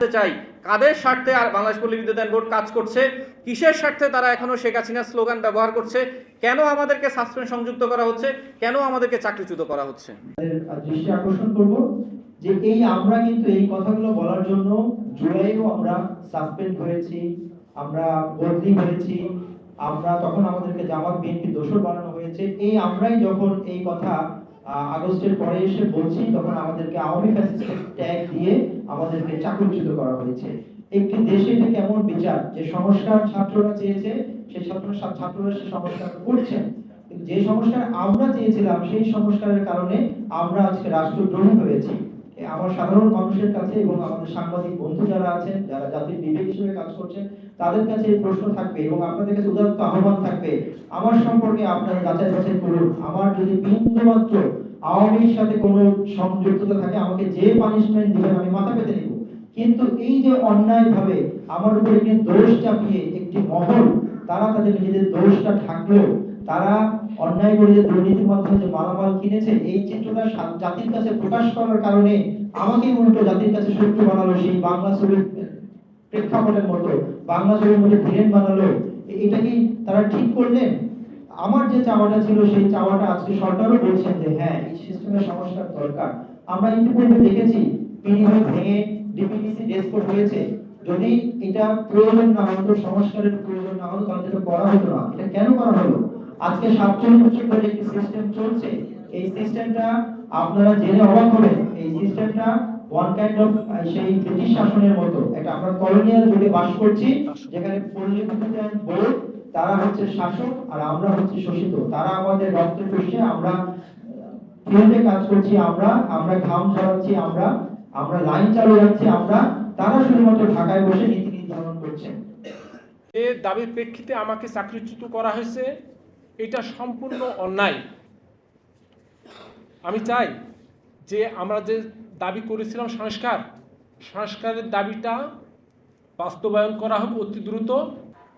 চাই কাদের স্বার্থে আর বাংলাদেশ পল্লী বিদ্যুৎ বোর্ড কাজ করছে, কিসের স্বার্থে তারা এখনো শেখ হাসিনার স্লোগান ব্যবহার করছে, কেন আমাদেরকে সাসপেন্ড সংযুক্ত করা হচ্ছে, কেন আমাদেরকে চাকরিচ্যুত করা হচ্ছে। দৃষ্টি আকর্ষণ করব যে আমরা কিন্তু এই কথাগুলো বলার জন্য জুলাইও আমরা সাসপেন্ড হয়েছি, আমরা বদলি হয়েছি, আমরা তখন আমাদেরকে জামাত বিএনপি দোষর বানানো হয়েছে। আমরাই যখন এই কথা আগস্টের পরে এসে বলছি, তখন আমাদেরকে আওয়ামী ফ্যাসিস্টের ট্যাগ দিয়ে আমাদেরকে চাকরিচ্যুত করা হয়েছে। একটি দেশে এটা কেমন বিচার যে সংস্কার ছাত্ররা চেয়েছে, সেই ছাত্ররা সে সংস্কার করছেন, যে সংস্কার আমরা চেয়েছিলাম সেই সংস্কারের কারণে আমরা আজকে রাষ্ট্রদ্রোহী হয়েছি। আমার সাধারণ মানুষের কাছে এবং আমাদের সাংবাদিক বন্ধু যারা আছেন, যারা জাতির বিবেক হিসেবে কাজ করছেন, তাদের কাছে এই প্রশ্ন থাকবে এবং আপনাদের কাছে উদাত্ত আহ্বান থাকবে, আমার সম্পর্কে আপনারা যাচাই বাছাই করুন। আমার যদি বিন্দুমাত্র আওয়ামীর সাথে কোনো সংযুক্ততা থাকে, আমাকে যে পানিশমেন্ট দিবেন আমি মাথা পেতে নিব। কিন্তু এই যে অন্যায়ভাবে আমার উপর একটি দোষ চাপিয়ে একটি মহল, তারা তাদের নিজেদের দোষটা ঢাকলো, তারা অন্যায় করে যে দুর্নীতির মাধ্যমে যে মালামাল কিনেছে, এই চিত্রটা জাতির কাছে প্রকাশ করার কারণে আমাকে উল্টো জাতির কাছে শত্রু বানালো। সেই বাংলা ছবির প্রেক্ষাপটের মতো বাংলা ছবির মধ্যে ভিলেন বানালো। এটা কি তারা ঠিক করলেন? আমার যে চাওয়াটা ছিল সেই চাওয়াটা আজকে সরকারও বলছেন যে হ্যাঁ, এই সিস্টেমের সংস্কার দরকার। আমরা ইতিপূর্বে দেখেছি বিনিয়োগ ভেঙে ডিপিডিসি ডেস্কোড হয়েছে। যদি এটা প্রয়োজন না হতো, সংস্কারের প্রয়োজন না হতো, তাহলে এটা করা হতো না। এটা কেন করা হলো? আজকে 47 বছর ধরে একটি সিস্টেম চলছে। এই সিস্টেমটা আপনারা জেনে অবাক হবেন, এই সিস্টেমটা ওয়ান কাইন্ড অফ সেই ব্রিটিশ শাসনের মতো। একটা আমরা কলোনিয়াল যুগে বাস করছি, যেখানে পল্লী বিদ্যুৎ বোর্ড তারা হচ্ছে শাসক আর আমরা হচ্ছে শোষিত। তারা আমাদের রক্ত চুষে, আমরা ফিল্ডে কাজ করছি, আমরা ঘাম ঝরাচ্ছি, আমরা লাইন চালু রাখছি, তারা শুধুমাত্র ঢাকায় বসে নীতি নির্ধারণ করছেন। এই দাবির প্রেক্ষিতে আমাকে চাকরিচ্যুত করা হয়েছে, এটা সম্পূর্ণ অন্যায়। আমি চাই যে আমরা যে দাবি করেছিলাম সংস্কারের দাবিটা বাস্তবায়ন করা হোক অতি দ্রুত।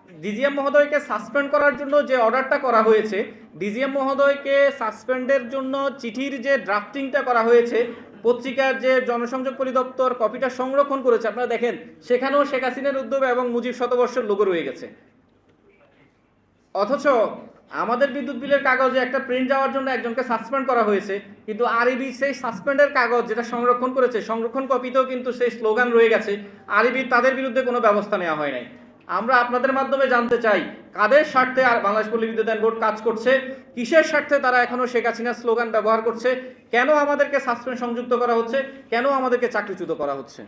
ডিজিএম মহোদয়কে সাসপেন্ড করার জন্য যে অর্ডারটা করা হয়েছে, ডিজিএম মহোদয়কে সাসপেন্ডের জন্য চিঠির যে ড্রাফটিংটা করা হয়েছে, পত্রিকার যে জনসংযোগ পরিদপ্তর কপিটা সংরক্ষণ করেছে, আপনারা দেখেন সেখানেও শেখ হাসিনার উদ্যোগ এবং মুজিব শতবর্ষের লোগো রয়ে গেছে। অথচ আমাদের বিদ্যুৎ বিলের কাগজে একটা প্রিন্ট যাওয়ার জন্য একজনকে সাসপেন্ড করা হয়েছে, কিন্তু আরইবি সেই সাসপেন্ডের কাগজ যেটা সংরক্ষণ করেছে, সংরক্ষণ কপিতেও কিন্তু সেই স্লোগান রয়ে গেছে। আরইবি তাদের বিরুদ্ধে কোনো ব্যবস্থা নেওয়া হয় নাই। আমরা আপনাদের মাধ্যমে জানতে চাই কাদের স্বার্থে আর বাংলাদেশ পল্লী বিদ্যুৎ বোর্ড কাজ করছে, কিসের স্বার্থে তারা এখনো শেখ হাসিনার স্লোগান ব্যবহার করছে, কেন আমাদেরকে সাসপেন্ড সংযুক্ত করা হচ্ছে, কেন আমাদেরকে চাকরিচ্যুত করা হচ্ছে।